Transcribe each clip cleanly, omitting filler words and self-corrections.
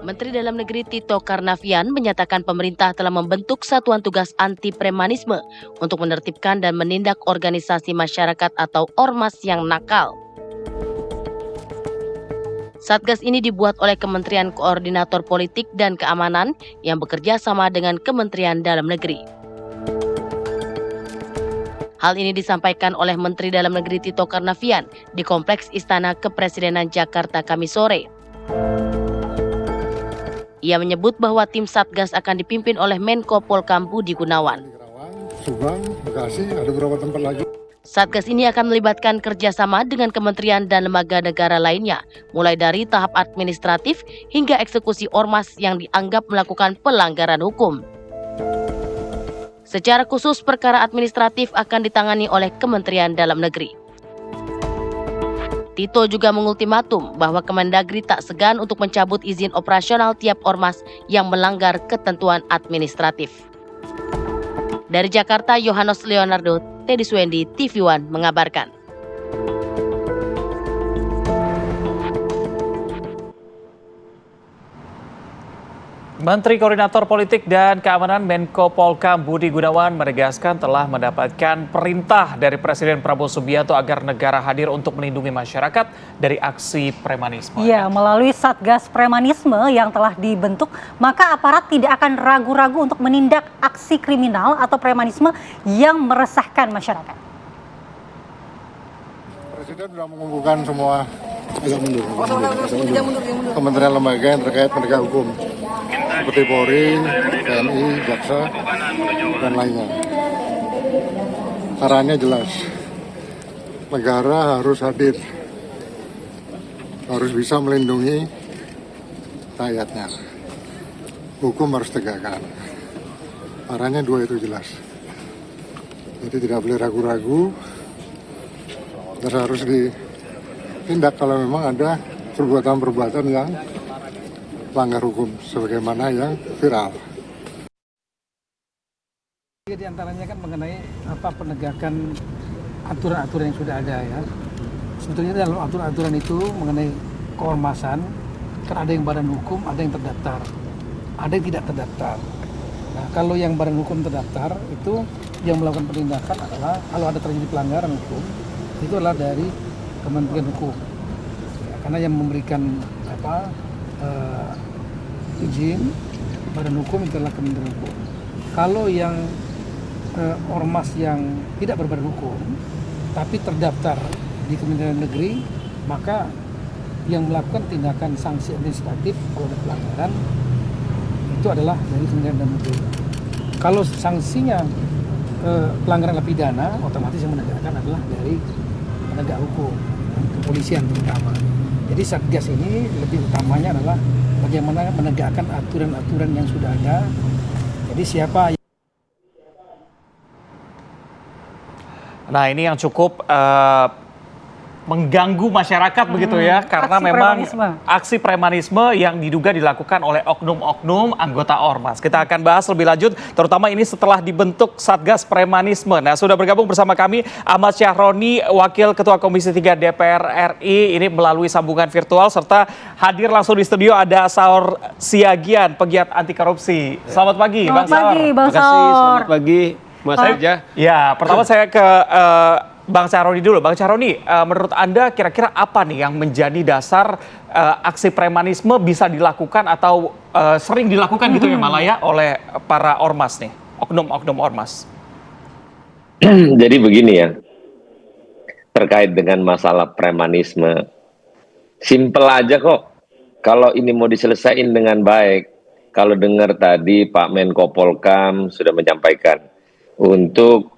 Menteri Dalam Negeri Tito Karnavian menyatakan pemerintah telah membentuk satuan tugas anti premanisme untuk menertibkan dan menindak organisasi masyarakat atau ormas yang nakal. Satgas ini dibuat oleh Kementerian Koordinator Politik dan Keamanan yang bekerja sama dengan Kementerian Dalam Negeri. Hal ini disampaikan oleh Menteri Dalam Negeri Tito Karnavian di Kompleks Istana Kepresidenan Jakarta Kamis sore. Ia menyebut bahwa tim Satgas akan dipimpin oleh Menko Polkam Budi Gunawan. Subang, Bekasi, ada beberapa tempat lagi. Satgas ini akan melibatkan kerjasama dengan kementerian dan lembaga negara lainnya, mulai dari tahap administratif hingga eksekusi ormas yang dianggap melakukan pelanggaran hukum. Secara khusus, perkara administratif akan ditangani oleh Kementerian Dalam Negeri. Tito juga mengultimatum bahwa Kemendagri tak segan untuk mencabut izin operasional tiap ormas yang melanggar ketentuan administratif. Dari Jakarta, Yohanes Leonardo, Teddy Swendi, TV One mengabarkan. Menteri Koordinator Politik dan Keamanan Menko Polkam Budi Gunawan menegaskan telah mendapatkan perintah dari Presiden Prabowo Subianto agar negara hadir untuk melindungi masyarakat dari aksi premanisme. Ya, melalui Satgas Premanisme yang telah dibentuk, maka aparat tidak akan ragu-ragu untuk menindak aksi kriminal atau premanisme yang meresahkan masyarakat. Presiden sudah mengumpulkan semua kementerian lembaga yang terkait penegak hukum seperti Polri, TNI, Jaksa, dan lainnya. Caranya jelas, negara harus hadir, harus bisa melindungi rakyatnya. Hukum harus tegakkan. Caranya dua itu jelas. Jadi tidak boleh ragu-ragu, harus ditindak kalau memang ada perbuatan-perbuatan yang melanggar hukum sebagaimana yang viral. Di antaranya kan mengenai penegakan aturan-aturan yang sudah ada ya. Sebetulnya dalam aturan-aturan itu mengenai keormasan kan ada yang badan hukum, ada yang terdaftar, ada yang tidak terdaftar. Nah, kalau yang badan hukum terdaftar itu yang melakukan penindakan adalah kalau ada terjadi pelanggaran hukum itu adalah dari Kementerian Hukum. Ya, karena yang memberikan izin badan hukum itu adalah Kementerian Hukum. Kalau yang ormas yang tidak berbadan hukum tapi terdaftar di Kementerian Negeri, maka yang melakukan tindakan sanksi administratif kalau ada pelanggaran itu adalah dari Kementerian Dalam Negeri. Kalau sanksinya pelanggaran pidana, otomatis yang menegakkan adalah dari penegak hukum, kepolisian terutama. Jadi Satgas ini lebih utamanya adalah bagaimana menegakkan aturan-aturan yang sudah ada. Jadi siapa yang... Nah, ini yang cukup mengganggu masyarakat begitu ya, karena memang aksi premanisme yang diduga dilakukan oleh oknum-oknum anggota ormas. Kita akan bahas lebih lanjut, terutama ini setelah dibentuk Satgas Premanisme. Nah, sudah bergabung bersama kami Ahmad Syahroni, Wakil Ketua Komisi 3 DPR RI, ini melalui sambungan virtual, serta hadir langsung di studio ada Saur Siagian, pegiat anti korupsi. Selamat pagi, Bang Saur. Bang Saur. Selamat pagi, Mas Eja. Ya, pertama saya ke Bang Syahroni dulu. Bang Syahroni, menurut Anda kira-kira apa nih yang menjadi dasar aksi premanisme bisa dilakukan atau sering dilakukan gitu ya malah ya oleh para ormas nih, oknum-oknum ormas? Jadi begini ya, terkait dengan masalah premanisme, simpel aja kok. Kalau ini mau diselesaikan dengan baik, kalau dengar tadi Pak Menko Polkam sudah menyampaikan untuk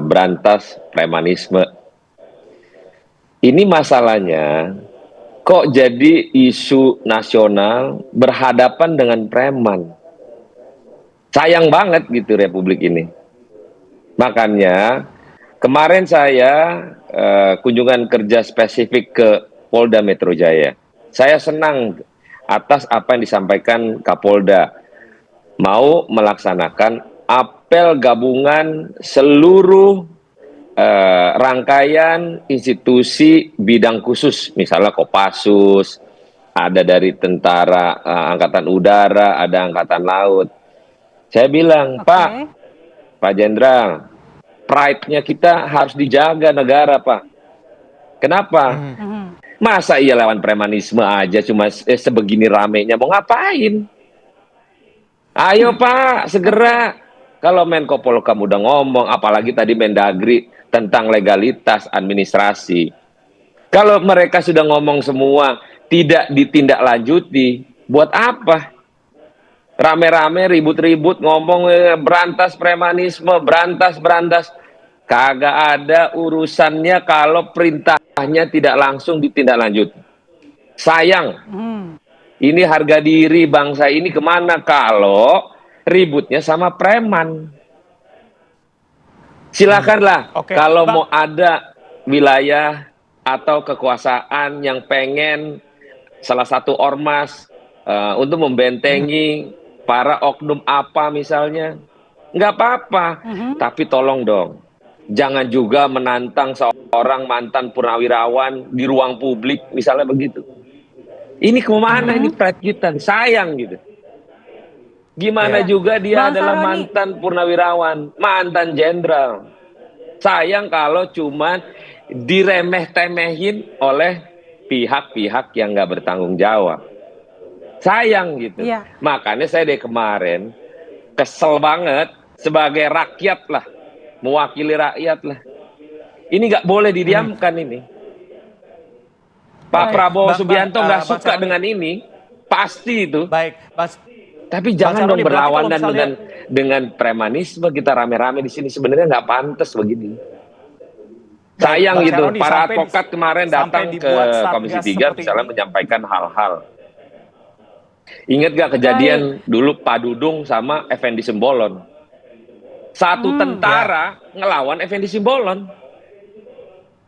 berantas premanisme. Ini masalahnya kok jadi isu nasional berhadapan dengan preman. Sayang banget gitu Republik ini. Makanya kemarin saya kunjungan kerja spesifik ke Polda Metro Jaya. Saya senang atas apa yang disampaikan Kapolda, mau melaksanakan apel gabungan seluruh rangkaian institusi bidang khusus, misalnya Kopassus, ada dari tentara angkatan udara, ada angkatan laut. Saya bilang, Pak Jenderal, pride-nya kita harus dijaga negara, Pak. Kenapa? Masa iya lawan premanisme aja cuma sebegini ramenya, mau ngapain? Ayo Pak, segera. Kalau Menko Polhukam udah ngomong, apalagi tadi Mendagri tentang legalitas administrasi. Kalau mereka sudah ngomong semua, tidak ditindaklanjuti, buat apa? Rame-rame, ribut-ribut, ngomong berantas premanisme, berantas. Kagak ada urusannya kalau perintahnya tidak langsung ditindaklanjuti. Sayang. Ini harga diri bangsa ini kemana kalau ributnya sama preman? Silakanlah kalau mau ada wilayah atau kekuasaan yang pengen salah satu ormas untuk membentengi para oknum apa misalnya, nggak apa-apa. Tapi tolong dong, jangan juga menantang seorang mantan purnawirawan di ruang publik, misalnya begitu. Ini kemana ini pride kita? Sayang gitu. Gimana juga dia adalah mantan purnawirawan, mantan jenderal. Sayang kalau cuma diremeh-temehin oleh pihak-pihak yang nggak bertanggung jawab. Sayang gitu. Makanya saya dari kemarin kesel banget sebagai rakyat lah, mewakili rakyat lah. Ini nggak boleh didiamkan ini. Pak Prabowo Subianto nggak suka dengan ini, pasti itu. Tapi jangan dong berlawanan dengan premanisme, kita rame-rame di sini, sebenarnya nggak pantas begini. Sayang gitu, para advokat kemarin datang ke Komisi 3 misalnya menyampaikan hal-hal. Ingat gak kejadian dulu Pak Dudung sama Effendi Simbolon? Satu tentara ngelawan Effendi Simbolon.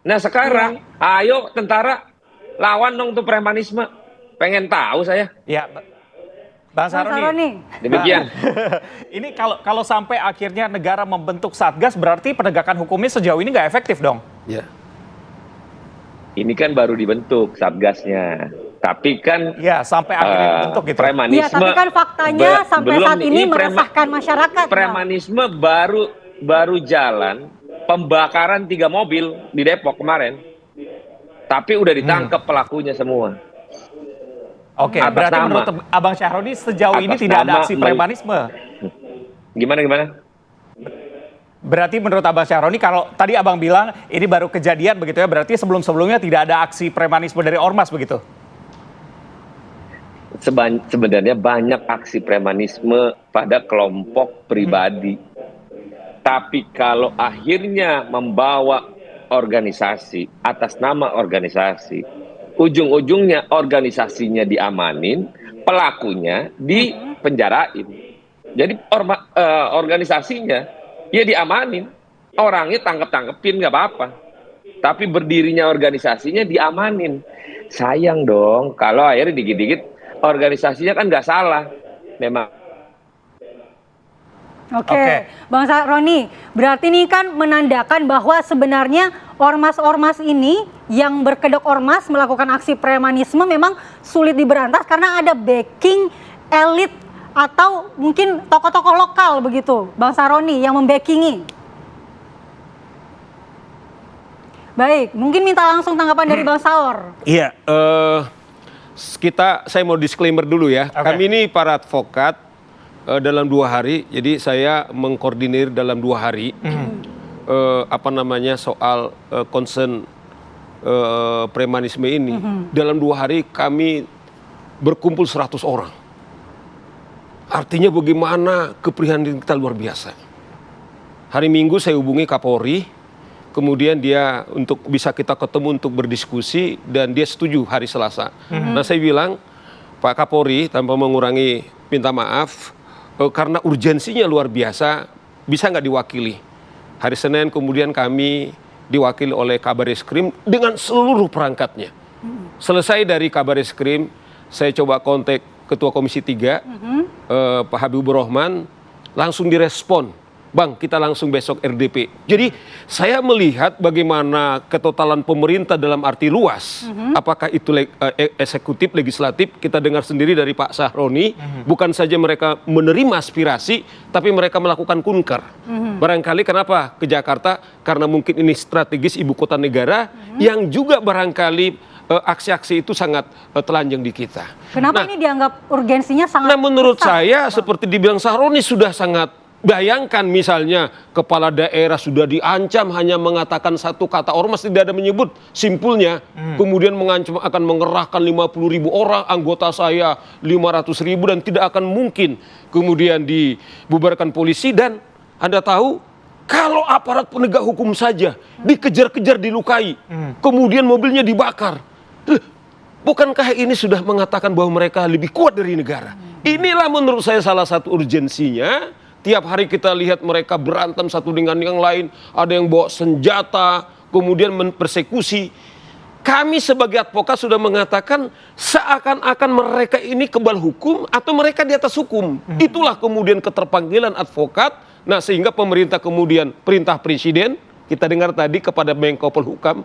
Nah sekarang, ayo tentara lawan dong tuh premanisme. Pengen tahu saya. Ya, Bang Saroni. Demikian. Ini kalau sampai akhirnya negara membentuk Satgas, berarti penegakan hukumnya sejauh ini nggak efektif dong? Ya. Ini kan baru dibentuk Satgasnya. Tapi kan sampai akhirnya dibentuk gitu. Premanisme. Iya, tapi kan faktanya sampai saat ini meresahkan masyarakat. Premanisme baru jalan pembakaran 3 mobil di Depok kemarin. Tapi udah ditangkap pelakunya semua. Oke, berarti menurut Abang Syahroni sejauh ini tidak ada aksi premanisme. Gimana? Berarti menurut Abang Syahroni, kalau tadi Abang bilang ini baru kejadian begitu ya, berarti sebelum-sebelumnya tidak ada aksi premanisme dari ormas begitu? Sebenarnya banyak aksi premanisme pada kelompok pribadi. Tapi kalau akhirnya membawa organisasi atas nama organisasi, ujung-ujungnya organisasinya diamanin, pelakunya dipenjarain. Jadi organisasinya ya diamanin, orangnya tangkep-tangkepin nggak apa-apa. Tapi berdirinya organisasinya diamanin. Sayang dong kalau akhirnya dikit-dikit organisasinya kan nggak salah. Memang. Oke, Bang Saroni, berarti ini kan menandakan bahwa sebenarnya ormas-ormas ini yang berkedok ormas melakukan aksi premanisme memang sulit diberantas karena ada backing elit atau mungkin tokoh-tokoh lokal begitu, Bang Saroni, yang membackingi. Baik, mungkin minta langsung tanggapan dari Bang Saur. Iya, saya mau disclaimer dulu ya. Kami ini para advokat dalam 2 hari, jadi saya mengkoordinir dalam 2 hari soal concern premanisme ini. Dalam 2 hari kami berkumpul 100 orang. Artinya bagaimana keprihatinan kita luar biasa. Hari Minggu saya hubungi Kapolri, kemudian dia untuk bisa kita ketemu untuk berdiskusi dan dia setuju hari Selasa. Nah saya bilang, Pak Kapolri tanpa mengurangi minta maaf, karena urgensinya luar biasa, bisa nggak diwakili? Hari Senin kemudian kami diwakili oleh Kabareskrim dengan seluruh perangkatnya. Selesai dari Kabareskrim, saya coba kontak Ketua Komisi 3, Pak Habibur Rahman, langsung direspon Bang, kita langsung besok RDP. Jadi saya melihat bagaimana ketotalan pemerintah dalam arti luas. Apakah itu eksekutif, legislatif, kita dengar sendiri dari Pak Sahroni. Bukan saja mereka menerima aspirasi, tapi mereka melakukan kunker. Barangkali kenapa ke Jakarta? Karena mungkin ini strategis ibu kota negara, yang juga barangkali aksi-aksi itu sangat telanjang di kita. Kenapa ini dianggap urgensinya sangat menurut besar, saya, Bang? seperti dibilang Sahroni, sudah sangat. Bayangkan misalnya kepala daerah sudah diancam hanya mengatakan satu kata ormas, tidak ada menyebut simpulnya, kemudian mengancam akan mengerahkan 50.000 orang, anggota saya 500.000 dan tidak akan mungkin kemudian dibubarkan polisi. Dan Anda tahu, kalau aparat penegak hukum saja dikejar-kejar, dilukai, kemudian mobilnya dibakar, bukankah ini sudah mengatakan bahwa mereka lebih kuat dari negara? Inilah menurut saya salah satu urgensinya. Tiap hari kita lihat mereka berantem satu dengan yang lain, ada yang bawa senjata, kemudian mempersekusi. Kami sebagai advokat sudah mengatakan seakan-akan mereka ini kebal hukum atau mereka di atas hukum. Itulah kemudian keterpanggilan advokat. Nah, sehingga pemerintah kemudian perintah presiden, kita dengar tadi kepada Menko Polhukam,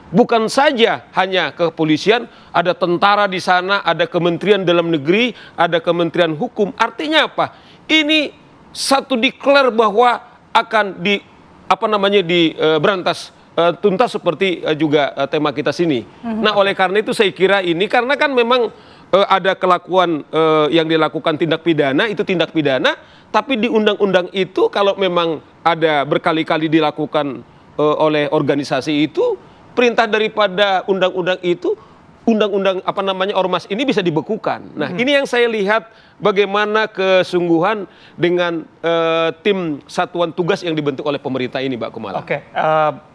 bukan saja hanya kepolisian, ada tentara di sana, ada Kementerian Dalam Negeri, ada Kementerian Hukum. Artinya apa? Ini satu declare bahwa akan berantas tuntas seperti juga tema kita sini. Nah, oleh karena itu saya kira ini, karena kan memang ada kelakuan yang dilakukan tindak pidana, itu tindak pidana, tapi di undang-undang itu kalau memang ada berkali-kali dilakukan oleh organisasi itu, perintah daripada undang-undang itu, undang-undang ormas ini bisa dibekukan. Nah, ini yang saya lihat bagaimana kesungguhan dengan tim satuan tugas yang dibentuk oleh pemerintah ini, Mbak Kumala. Oke,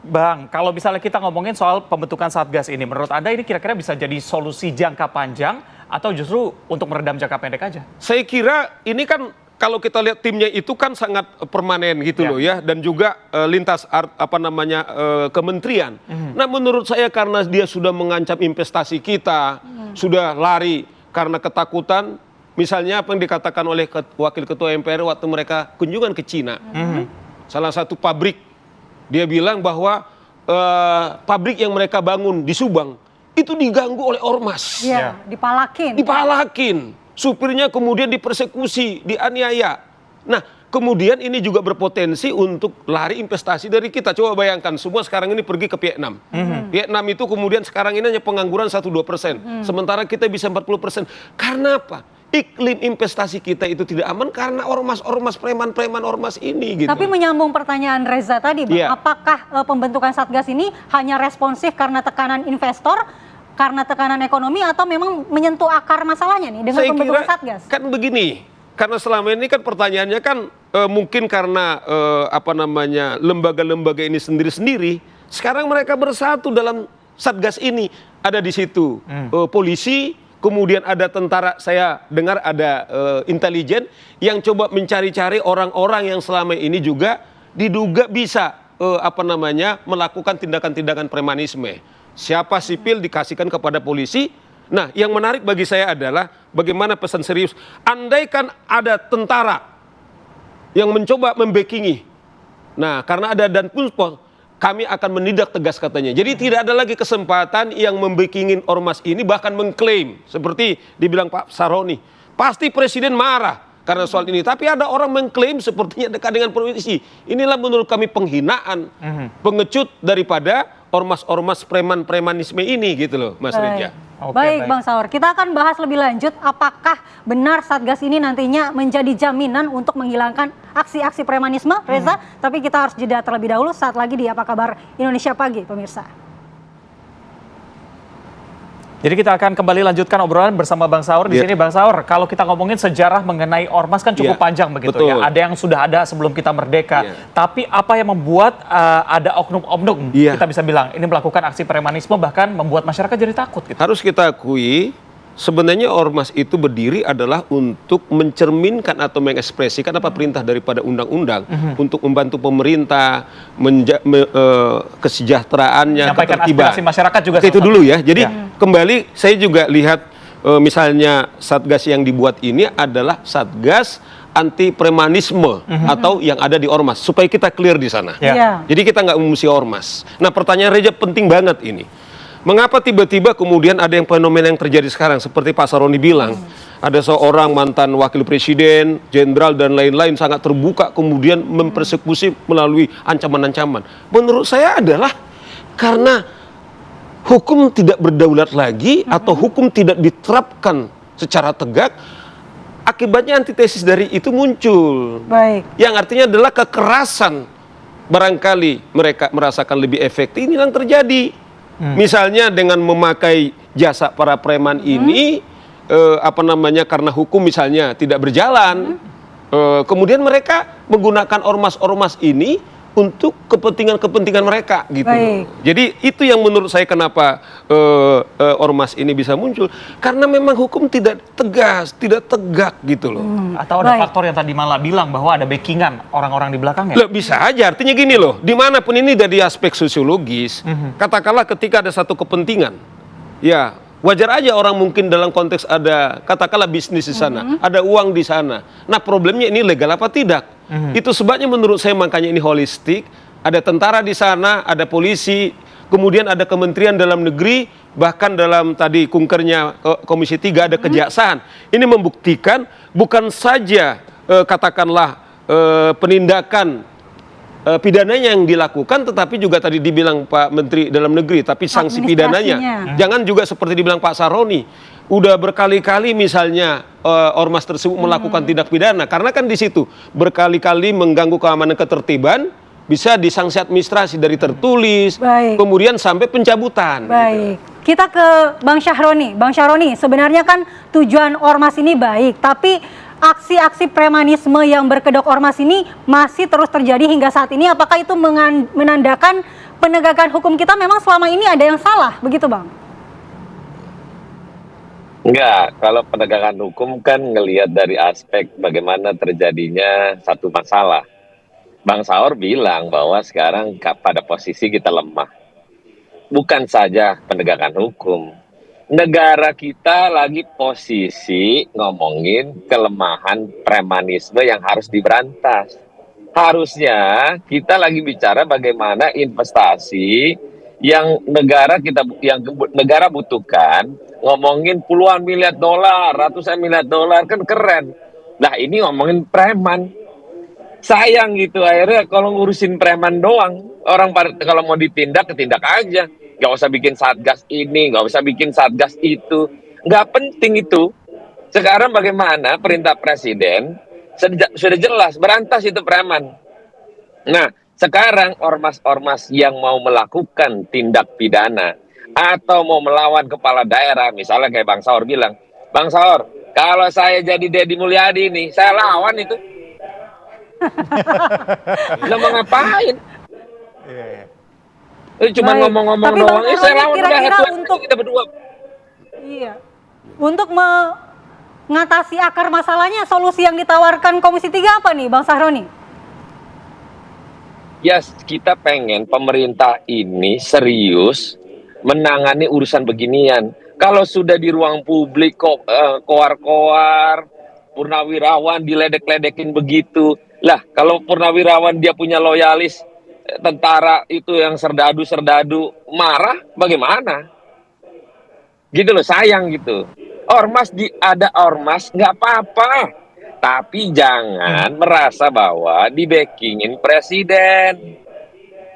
Bang, kalau misalnya kita ngomongin soal pembentukan Satgas ini, menurut Anda ini kira-kira bisa jadi solusi jangka panjang atau justru untuk meredam jangka pendek aja? Saya kira ini kan kalau kita lihat timnya itu kan sangat permanen gitu loh ya, dan juga lintas kementerian. Nah, menurut saya karena dia sudah mengancam investasi kita, sudah lari karena ketakutan. Misalnya apa yang dikatakan oleh Wakil Ketua MPR waktu mereka kunjungan ke Cina. Salah satu pabrik, dia bilang bahwa pabrik yang mereka bangun di Subang itu diganggu oleh ormas. Iya, dipalakin. Dipalakin. Supirnya kemudian dipersekusi, dianiaya. Nah, kemudian ini juga berpotensi untuk lari investasi dari kita. Coba bayangkan, semua sekarang ini pergi ke Vietnam. Vietnam itu kemudian sekarang ini hanya pengangguran 1-2%. Sementara kita bisa 40%. Karena apa? Iklim investasi kita itu tidak aman karena ormas-ormas, preman-preman ormas ini gitu. Tapi menyambung pertanyaan Reza tadi, Bang, apakah pembentukan Satgas ini hanya responsif karena tekanan investor, karena tekanan ekonomi, atau memang menyentuh akar masalahnya nih dengan pembentukan Satgas? Kan begini, karena selama ini kan pertanyaannya kan mungkin karena lembaga-lembaga ini sendiri-sendiri, sekarang mereka bersatu dalam Satgas ini. Ada di situ polisi, kemudian ada tentara, saya dengar ada intelijen yang coba mencari-cari orang-orang yang selama ini juga diduga bisa melakukan tindakan-tindakan premanisme. Siapa sipil dikasihkan kepada polisi. Nah, yang menarik bagi saya adalah bagaimana pesan serius. Andaikan ada tentara yang mencoba membackingi. Nah, karena ada Danpuspol, kami akan menindak tegas katanya. Jadi tidak ada lagi kesempatan yang membakingin ormas ini, bahkan mengklaim. Seperti dibilang Pak Sahroni, pasti presiden marah karena soal ini. Tapi ada orang mengklaim sepertinya dekat dengan polisi. Inilah menurut kami penghinaan, pengecut daripada ormas-ormas preman-premanisme ini gitu loh, Mas Reja. Baik, Bang Saur, kita akan bahas lebih lanjut apakah benar Satgas ini nantinya menjadi jaminan untuk menghilangkan aksi-aksi premanisme, Reza. Tapi kita harus jeda terlebih dahulu. Saat lagi di Apa Kabar Indonesia Pagi, pemirsa. Jadi kita akan kembali lanjutkan obrolan bersama Bang Saur di sini. Bang Saur, kalau kita ngomongin sejarah mengenai ormas kan cukup panjang begitu ya. Ada yang sudah ada sebelum kita merdeka. Tapi apa yang membuat ada oknum-oknum, kita bisa bilang ini melakukan aksi premanisme, bahkan membuat masyarakat jadi takut gitu. Harus kita akui, sebenarnya ormas itu berdiri adalah untuk mencerminkan atau mengekspresikan apa perintah daripada undang-undang untuk membantu pemerintah, kesejahteraannya, menyampaikan ketertiban. aspirasi masyarakat juga. Itu dulu ya. Jadi kembali saya juga lihat misalnya Satgas yang dibuat ini adalah Satgas anti premanisme atau yang ada di ormas, supaya kita clear di sana. Ya. Iya. Jadi kita nggak memusuhi ormas. Nah, pertanyaan Reza penting banget ini. Mengapa tiba-tiba kemudian ada yang fenomena yang terjadi sekarang seperti Pak Saroni bilang, ada seorang mantan wakil presiden, jenderal dan lain-lain sangat terbuka kemudian mempersekusi melalui ancaman-ancaman. Menurut saya adalah karena hukum tidak berdaulat lagi atau hukum tidak diterapkan secara tegak, akibatnya antitesis dari itu muncul. Baik. Yang artinya adalah kekerasan. Barangkali mereka merasakan lebih efektif, ini yang terjadi. Misalnya dengan memakai jasa para preman ini, karena hukum misalnya tidak berjalan, kemudian mereka menggunakan ormas-ormas ini untuk kepentingan-kepentingan mereka gitu. Baik. Jadi itu yang menurut saya kenapa ormas ini bisa muncul, karena memang hukum tidak tegas, tidak tegak gitu loh. Atau ada Baik. faktor yang tadi Mala bilang bahwa ada backingan orang-orang di belakangnya. Loh, bisa aja, artinya gini loh, dimanapun ini dari aspek sosiologis, katakanlah ketika ada satu kepentingan, ya wajar aja orang mungkin dalam konteks ada, katakanlah bisnis di sana, ada uang di sana. Nah problemnya ini legal apa tidak? Itu sebabnya menurut saya makanya ini holistik, ada tentara di sana, ada polisi, kemudian ada Kementerian Dalam Negeri, bahkan dalam tadi kunkernya Komisi 3 ada kejaksaan. Ini membuktikan bukan saja katakanlah penindakan pidananya yang dilakukan, tetapi juga tadi dibilang Pak Menteri Dalam Negeri, tapi sanksi pidananya. Jangan juga seperti dibilang Pak Saroni, udah berkali-kali misalnya ormas tersebut melakukan tindak pidana, karena kan di situ berkali-kali mengganggu keamanan ketertiban, bisa disanksi administrasi dari tertulis, Baik. kemudian sampai pencabutan. Baik, kita ke Bang Syahroni. Bang Syahroni, sebenarnya kan tujuan ormas ini baik, tapi aksi-aksi premanisme yang berkedok ormas ini masih terus terjadi hingga saat ini. Apakah itu menandakan penegakan hukum kita memang selama ini ada yang salah, begitu Bang? Enggak, kalau penegakan hukum kan ngelihat dari aspek bagaimana terjadinya satu masalah. Bang Saur bilang bahwa sekarang pada posisi kita lemah. Bukan saja penegakan hukum. Negara kita lagi posisi ngomongin kelemahan premanisme yang harus diberantas. Harusnya kita lagi bicara bagaimana investasi yang negara butuhkan, ngomongin puluhan miliar dolar, ratusan miliar dolar, kan keren. Nah ini ngomongin preman. Sayang gitu, akhirnya kalau ngurusin preman doang, orang kalau mau ditindak, ketindak aja. Gak usah bikin satgas ini, gak usah bikin satgas itu. Gak penting itu. Sekarang bagaimana perintah presiden, sudah jelas, berantas itu preman. Nah, sekarang ormas-ormas yang mau melakukan tindak pidana, atau mau melawan kepala daerah, misalnya kayak Bang Saur bilang, Bang Saur, kalau saya jadi Deddy Mulyadi nih, saya lawan itu. Lo mau ngapain? Cuma ngomong-ngomong Tapi Bang doang, saya lawan kira-kira udah untuk kita berdua. Iya. Untuk mengatasi akar masalahnya, solusi yang ditawarkan Komisi 3 apa nih, Bang Syahroni? Ya, kita pengen pemerintah ini serius menangani urusan beginian. Kalau sudah di ruang publik kok koar-koar, purnawirawan diledek-ledekin begitu. Lah, kalau purnawirawan dia punya loyalis, tentara itu yang serdadu-serdadu marah, bagaimana? Gitu loh, sayang gitu. Ormas ada ormas nggak apa-apa, tapi jangan merasa bahwa di-backingin presiden.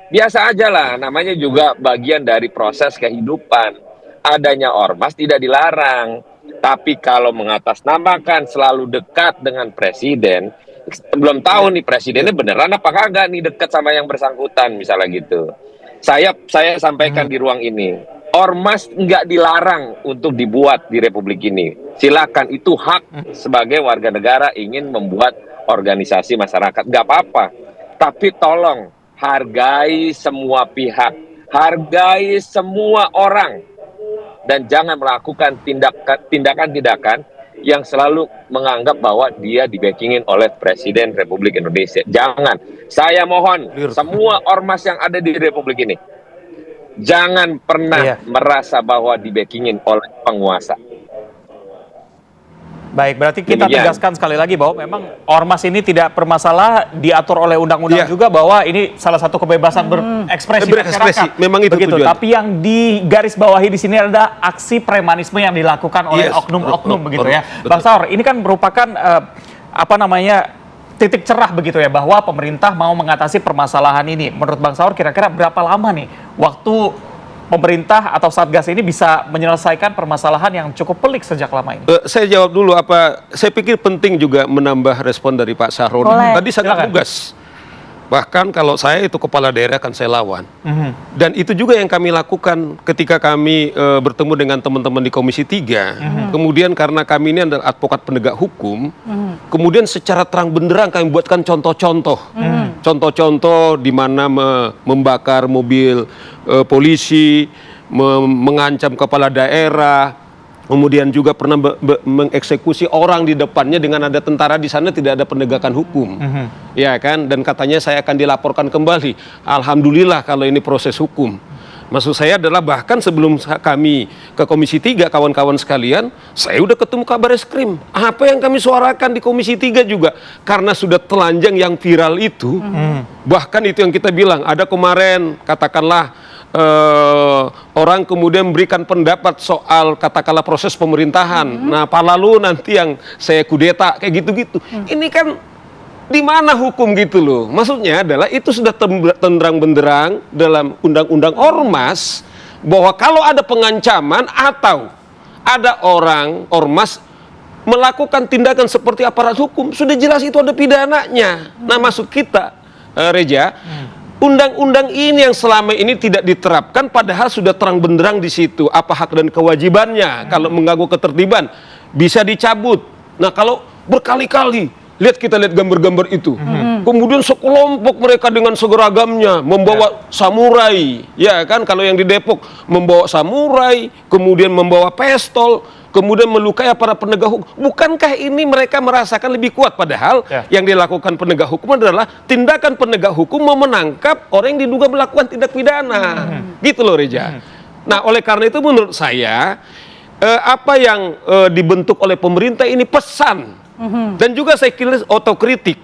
Biasa aja lah, namanya juga bagian dari proses kehidupan. Adanya ormas tidak dilarang, tapi kalau mengatasnamakan selalu dekat dengan presiden, belum tahu nih presidennya beneran apa kagak nih dekat sama yang bersangkutan misalnya gitu. Saya sampaikan di ruang ini, ormas nggak dilarang untuk dibuat di Republik ini. Silakan, itu hak sebagai warga negara ingin membuat organisasi masyarakat, nggak apa-apa. Tapi tolong hargai semua pihak, hargai semua orang, dan jangan melakukan tindakan-tindakan yang selalu menganggap bahwa dia di-backingin oleh Presiden Republik Indonesia. Jangan. Saya mohon semua ormas yang ada di Republik ini, jangan pernah merasa bahwa di-backingin oleh penguasa. Baik, berarti kita Demikian. tegaskan sekali lagi bahwa memang ormas ini tidak bermasalah, diatur oleh undang-undang juga bahwa ini salah satu kebebasan berekspresi masyarakat. Memang itu begitu. tujuannya. Tapi yang digarisbawahi di sini ada aksi premanisme yang dilakukan oleh oknum-oknum begitu ya. Bang Saur, ini kan merupakan titik cerah begitu ya bahwa pemerintah mau mengatasi permasalahan ini. Menurut Bang Saur kira-kira berapa lama nih waktu pemerintah atau Satgas ini bisa menyelesaikan permasalahan yang cukup pelik sejak lama ini? Saya jawab dulu saya pikir penting juga menambah respon dari Pak Sahroni. Tadi sangat lugas. Bahkan kalau saya itu kepala daerah kan saya lawan. Dan itu juga yang kami lakukan ketika kami bertemu dengan teman-teman di Komisi 3. Kemudian karena kami ini adalah advokat penegak hukum, kemudian secara terang benderang kami buatkan contoh-contoh. Contoh-contoh di mana membakar mobil polisi, mengancam kepala daerah, kemudian juga pernah mengeksekusi orang di depannya dengan ada tentara di sana, tidak ada penegakan hukum. Ya kan, dan katanya saya akan dilaporkan kembali. Alhamdulillah kalau ini proses hukum. Maksud saya adalah bahkan sebelum kami ke Komisi 3, kawan-kawan sekalian, saya udah ketemu Kabareskrim. Apa yang kami suarakan di Komisi 3 juga, karena sudah telanjang yang viral itu, bahkan itu yang kita bilang, ada kemarin katakanlah orang kemudian memberikan pendapat soal katakanlah proses pemerintahan. Nah, lalu nanti yang saya kudeta kayak gitu-gitu. Ini kan di mana hukum gitu loh. Maksudnya adalah itu sudah tendrang benderang dalam undang-undang ormas bahwa kalau ada pengancaman atau ada orang ormas melakukan tindakan seperti aparat hukum, sudah jelas itu ada pidananya. Nah, maksud kita Reja, undang-undang ini yang selama ini tidak diterapkan padahal sudah terang benderang di situ apa hak dan kewajibannya. Kalau mengganggu ketertiban bisa dicabut. Nah, kalau berkali-kali kita lihat gambar-gambar itu. Kemudian sekelompok mereka dengan seragamnya membawa samurai, ya kan? Kalau yang di Depok membawa samurai, kemudian membawa pistol, kemudian melukai para penegak hukum. Bukankah ini mereka merasakan lebih kuat? Padahal yang dilakukan penegak hukum adalah tindakan penegak hukum mau menangkap orang yang diduga melakukan tindak pidana. Gitu loh, Reja. Nah, oleh karena itu menurut saya apa yang dibentuk oleh pemerintah ini pesan. Dan juga saya kira otokritik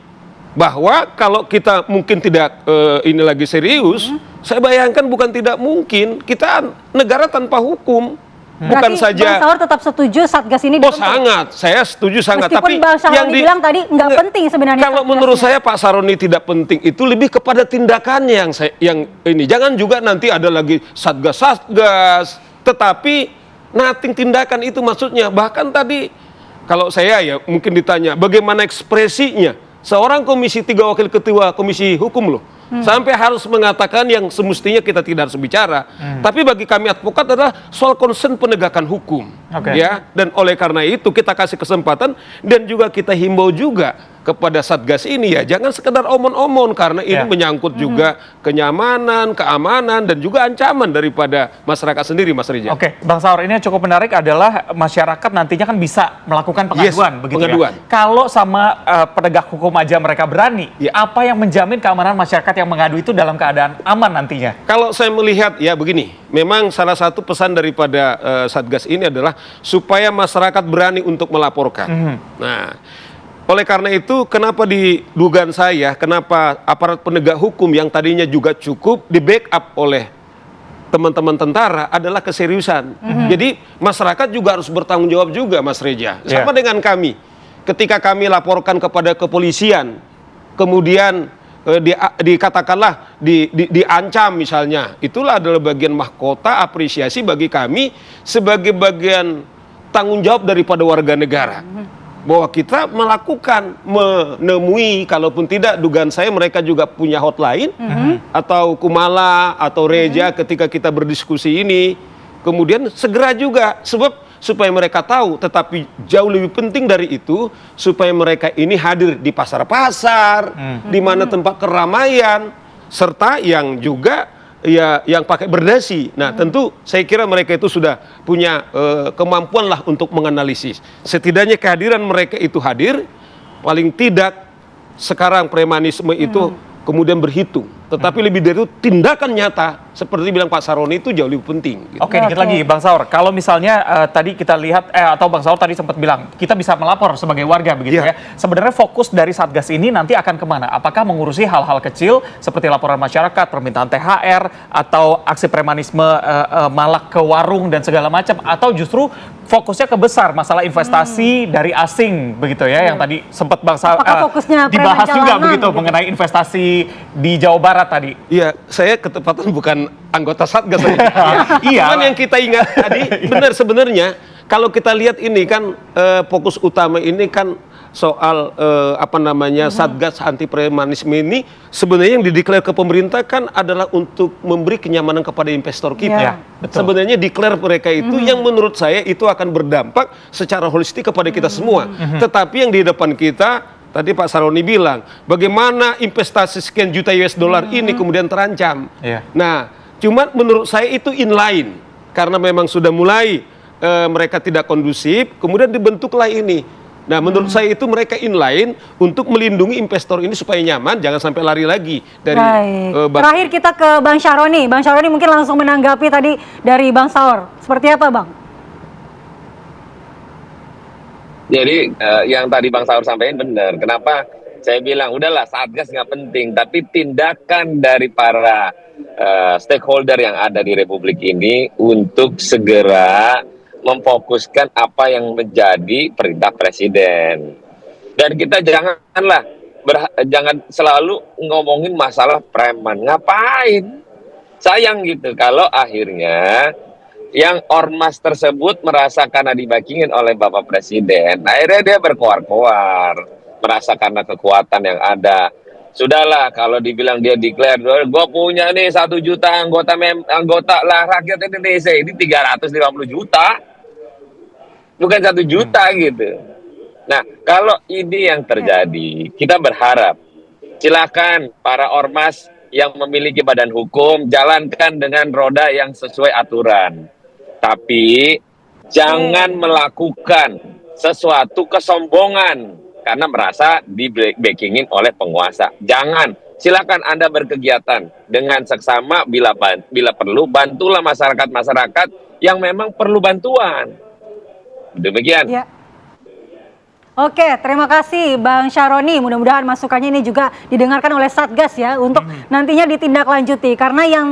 bahwa kalau kita mungkin tidak ini lagi serius, saya bayangkan bukan tidak mungkin kita negara tanpa hukum. Bukan Berarti saja. Bang Saur tetap setuju Satgas ini dibentuk? Sangat, saya setuju sangat. Meskipun Tapi Bang Saur bilang tadi nggak penting sebenarnya. Kalau menurut saya Pak Saroni tidak penting, itu lebih kepada tindakannya yang ini. Jangan juga nanti ada lagi Satgas, tetapi nothing tindakan itu maksudnya. Bahkan tadi kalau saya ya mungkin ditanya bagaimana ekspresinya seorang Komisi 3 Wakil Ketua Komisi Hukum loh. Sampai harus mengatakan yang semestinya kita tidak harus bicara. Tapi bagi kami advokat adalah soal concern penegakan hukum. Ya, dan oleh karena itu kita kasih kesempatan dan juga kita himbau juga kepada Satgas ini ya jangan sekedar omon-omon karena ini menyangkut juga kenyamanan, keamanan dan juga ancaman daripada masyarakat sendiri, Mas Rija. Oke, Bang Saur, ini yang cukup menarik adalah masyarakat nantinya kan bisa melakukan pengaduan, begitu pengaduan. Ya. Kalau sama penegak hukum aja mereka berani, apa yang menjamin keamanan masyarakat yang mengadu itu dalam keadaan aman nantinya? Kalau saya melihat ya begini, memang salah satu pesan daripada Satgas ini adalah supaya masyarakat berani untuk melaporkan. Nah, oleh karena itu, kenapa di dugaan saya, kenapa aparat penegak hukum yang tadinya juga cukup di backup oleh teman-teman tentara adalah keseriusan. Jadi masyarakat juga harus bertanggung jawab juga, Mas Reja. Sama dengan kami, ketika kami laporkan kepada kepolisian, kemudian dikatakanlah diancam misalnya, itulah adalah bagian mahkota apresiasi bagi kami sebagai bagian tanggung jawab daripada warga negara. Bahwa kita melakukan, menemui, kalaupun tidak, dugaan saya mereka juga punya hotline, atau Kumala, atau Reja ketika kita berdiskusi ini, kemudian segera juga, sebab supaya mereka tahu, tetapi jauh lebih penting dari itu, supaya mereka ini hadir di pasar-pasar, di mana tempat keramaian, serta yang juga ya yang pakai berdasi. Nah, tentu saya kira mereka itu sudah punya kemampuan lah untuk menganalisis. Setidaknya kehadiran mereka itu hadir, paling tidak sekarang premanisme itu kemudian berhitung. Tetapi lebih dari itu tindakan nyata seperti bilang Pak Saroni itu jauh lebih penting. Gitu. Oke, dikit lagi Bang Saur. Kalau misalnya tadi kita lihat atau Bang Saur tadi sempat bilang kita bisa melapor sebagai warga begitu ya. Sebenarnya fokus dari Satgas ini nanti akan kemana? Apakah mengurusi hal-hal kecil seperti laporan masyarakat, permintaan THR atau aksi premanisme malak ke warung dan segala macam, atau justru fokusnya ke besar masalah investasi dari asing begitu ya, yang tadi sempat Bang Saur dibahas juga begitu mengenai investasi di Jawa Barat tadi. Iya, saya ketepatan bukan anggota Satgas. Iya. Cuman yang kita ingat tadi benar sebenarnya kalau kita lihat ini kan fokus utama ini kan soal Satgas anti premanisme ini sebenarnya yang dideklar ke pemerintah kan adalah untuk memberi kenyamanan kepada investor kita. Sebenarnya declare mereka itu yang menurut saya itu akan berdampak secara holistik kepada kita semua. Tetapi yang di depan kita tadi Pak Saroni bilang, bagaimana investasi sekian juta US dollar ini kemudian terancam. Nah, cuman menurut saya itu inline. Karena memang sudah mulai mereka tidak kondusif, kemudian dibentuklah ini. Nah, menurut saya itu mereka inline untuk melindungi investor ini supaya nyaman, jangan sampai lari lagi dari Terakhir kita ke Bang Syaroni. Bang Syaroni mungkin langsung menanggapi tadi dari Bang Saur. Seperti apa, Bang? Jadi yang tadi Bang Saur sampaikan benar. Kenapa saya bilang udahlah Satgas nggak penting, tapi tindakan dari para stakeholder yang ada di Republik ini untuk segera memfokuskan apa yang menjadi perintah Presiden. Dan kita jangan selalu ngomongin masalah preman. Ngapain? Sayang gitu kalau akhirnya yang ormas tersebut merasa karena dibakingin oleh Bapak Presiden, akhirnya dia berkoar-koar, merasa karena kekuatan yang ada. Sudahlah, kalau dibilang dia declare, gue punya nih 1 juta anggota lah rakyat Indonesia, ini 350 juta, bukan 1 juta gitu. Nah, kalau ini yang terjadi, kita berharap, silakan para ormas yang memiliki badan hukum, jalankan dengan roda yang sesuai aturan. Tapi jangan melakukan sesuatu kesombongan karena merasa di-backingin oleh penguasa. Jangan. Silakan Anda berkegiatan dengan seksama bila perlu, bantulah masyarakat-masyarakat yang memang perlu bantuan. Demikian. Ya. Oke, terima kasih Bang Syaroni. Mudah-mudahan masukannya ini juga didengarkan oleh Satgas ya untuk nantinya ditindaklanjuti. Karena yang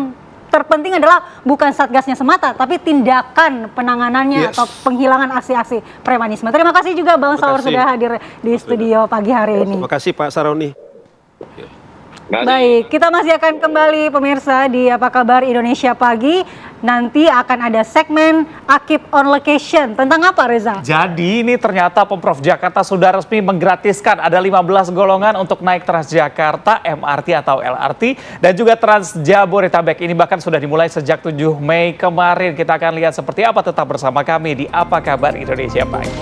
terpenting adalah bukan Satgasnya semata, tapi tindakan penanganannya atau penghilangan aksi-aksi premanisme. Terima kasih juga Bang Saur sudah hadir di studio pagi hari ini. Terima kasih Pak Saroni. Baik, kita masih akan kembali pemirsa di Apa Kabar Indonesia Pagi. Nanti akan ada segmen Akib on Location. Tentang apa, Reza? Jadi ini ternyata Pemprov Jakarta sudah resmi menggratiskan ada 15 golongan untuk naik Transjakarta, MRT atau LRT, dan juga Trans Jabodetabek. Ini bahkan sudah dimulai sejak 7 Mei kemarin. Kita akan lihat seperti apa, tetap bersama kami di Apa Kabar Indonesia Pagi.